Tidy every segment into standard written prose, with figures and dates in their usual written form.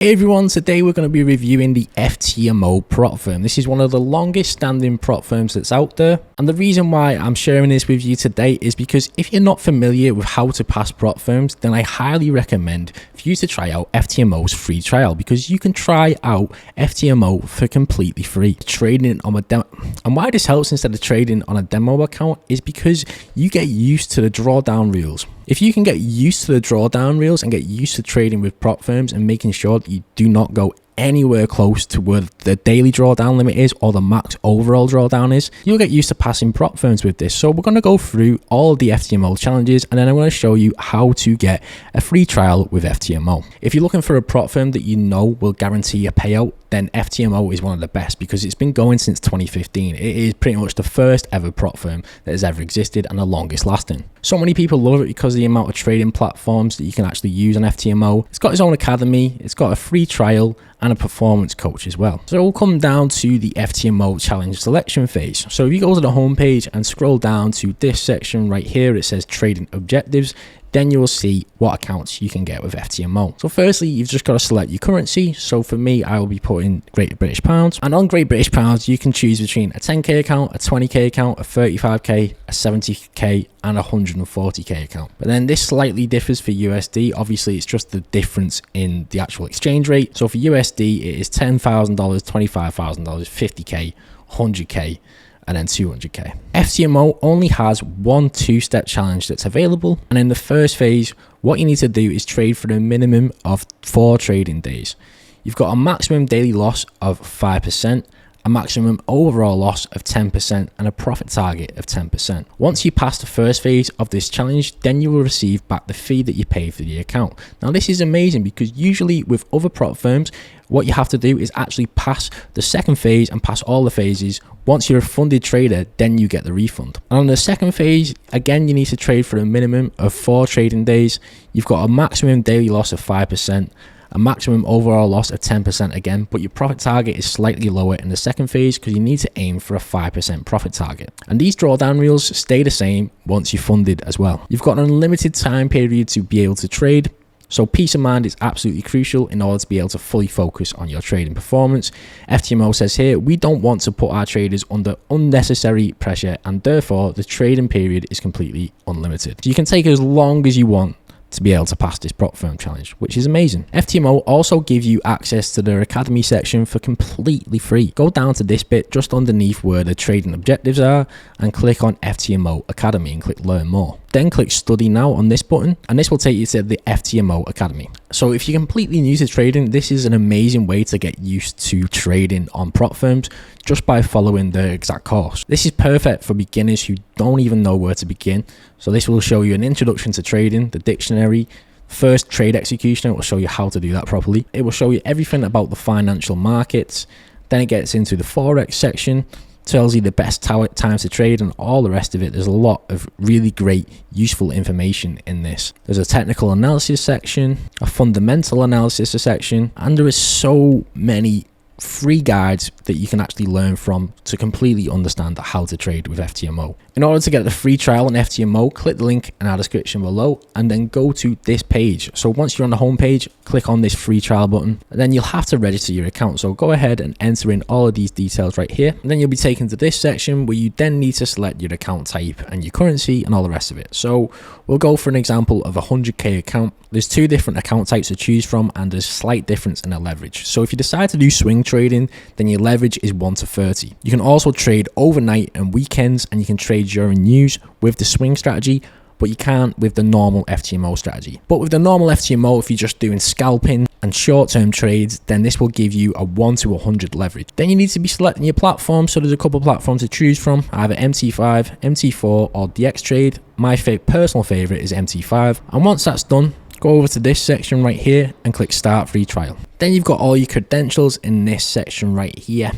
Hey everyone, today we're going to be reviewing the FTMO prop firm. This is one of the longest standing prop firms that's out there, and the reason why I'm sharing this with you today is because if you're not familiar with how to pass prop firms, then I highly recommend for you to try out FTMO's free trial, because you can try out FTMO for completely free. Trading on a demo, and why this helps instead of trading on a demo account is because you get used to the drawdown rules. If you can get used to the drawdown reels and get used to trading with prop firms and making sure that you do not go anywhere close to where the daily drawdown limit is or the max overall drawdown is, you'll get used to passing prop firms with this. So we're going to go through all of the FTMO challenges, and then I'm going to show you how to get a free trial with FTMO. If you're looking for a prop firm that you know will guarantee a payout, then FTMO is one of the best because it's been going since 2015. It is pretty much the first ever prop firm that has ever existed and the longest lasting. So many people love it because of the amount of trading platforms that you can actually use on FTMO. It's got its own academy, it's got a free trial and a performance coach as well. So it will come down to the FTMO challenge selection phase. So if you go to the homepage and scroll down to this section right here, it says trading objectives, then you will see what accounts you can get with FTMO. So firstly, you've just got to select your currency. So for me, I will be putting Great British Pounds. And on Great British Pounds, you can choose between a 10k account, a 20k account, a 35k, a 70k, and a 140k account. But then this slightly differs for USD. Obviously, it's just the difference in the actual exchange rate. So for USD, it is $10,000, $25,000, 50k, 100k, and then 200k. FTMO only has one two-step challenge that's available, and in the first phase, what you need to do is trade for a minimum of 4 trading days. You've got a maximum daily loss of 5%, a maximum overall loss of 10%, and a profit target of 10%. Once you pass the first phase of this challenge, then you will receive back the fee that you paid for the account. Now this is amazing because usually with other prop firms, what you have to do is actually pass the second phase and pass all the phases. Once you're a funded trader, then you get the refund. And on the second phase, again, you need to trade for a minimum of 4 trading days. You've got a maximum daily loss of 5%, a maximum overall loss of 10% again, but your profit target is slightly lower in the second phase because you need to aim for a 5% profit target. And these drawdown reels stay the same once you're funded as well. You've got an unlimited time period to be able to trade. So peace of mind is absolutely crucial in order to be able to fully focus on your trading performance. FTMO says here, we don't want to put our traders under unnecessary pressure, and therefore the trading period is completely unlimited. So you can take as long as you want to be able to pass this prop firm challenge, which is amazing. FTMO also give you access to their academy section for completely free. Go down to this bit just underneath where the trading objectives are and click on FTMO Academy and click learn more. Then click study now on this button, and this will take you to the FTMO Academy. So if you're completely new to trading, this is an amazing way to get used to trading on prop firms just by following the exact course. This is perfect for beginners who don't even know where to begin. So this will show you an introduction to trading, the dictionary, first trade execution. It will show you how to do that properly. It will show you everything about the financial markets. Then it gets into the Forex section, tells you the best times to trade and all the rest of it. There's a lot of really great, useful information in this. There's a technical analysis section, a fundamental analysis section, and there is so many free guides that you can actually learn from to completely understand how to trade with FTMO. In order to get the free trial on FTMO, click the link in our description below and then go to this page. So once you're on the home page, click on this free trial button, and then you'll have to register your account. So go ahead and enter in all of these details right here. And then you'll be taken to this section where you then need to select your account type and your currency and all the rest of it. So we'll go for an example of a 100k account. There's 2 different account types to choose from, and there's a slight difference in the leverage. So if you decide to do swing trading, then your leverage is 1 to 30. You can also trade overnight and weekends, and you can trade during news with the swing strategy, but you can't with the normal FTMO strategy. But with the normal FTMO, if you're just doing scalping and short-term trades, then this will give you a 1 to 100 leverage. Then you need to be selecting your platform. So there's a couple of platforms to choose from, either MT5, MT4, or DXTrade. My personal favorite is MT5. And once that's done, go over to this section right here and click start free trial. Then you've got all your credentials in this section right here.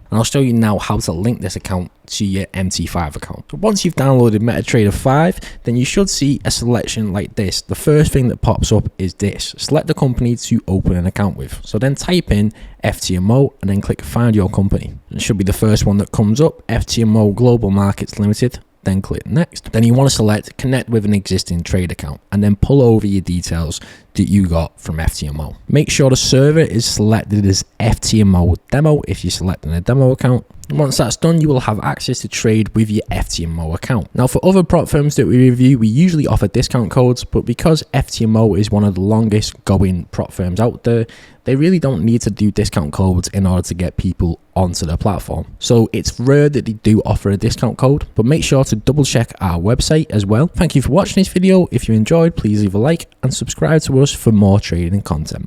And I'll show you now how to link this account to your MT5 account. So once you've downloaded MetaTrader 5, then you should see a selection like this. The first thing that pops up is this. Select the company to open an account with. So then type in FTMO and then click find your company. It should be the first one that comes up, FTMO Global Markets Limited. then click next. Then you want to select connect with an existing trade account and then pull over your details that you got from FTMO. Make sure the server is selected as FTMO demo if you're selecting a demo account. Once that's done, you will have access to trade with your FTMO account. Now, for other prop firms that we review, we usually offer discount codes, but because FTMO is one of the longest going prop firms out there, they really don't need to do discount codes in order to get people onto their platform. So it's rare that they do offer a discount code, but make sure to double check our website as well. Thank you for watching this video. If you enjoyed, please leave a like and subscribe to us for more trading content.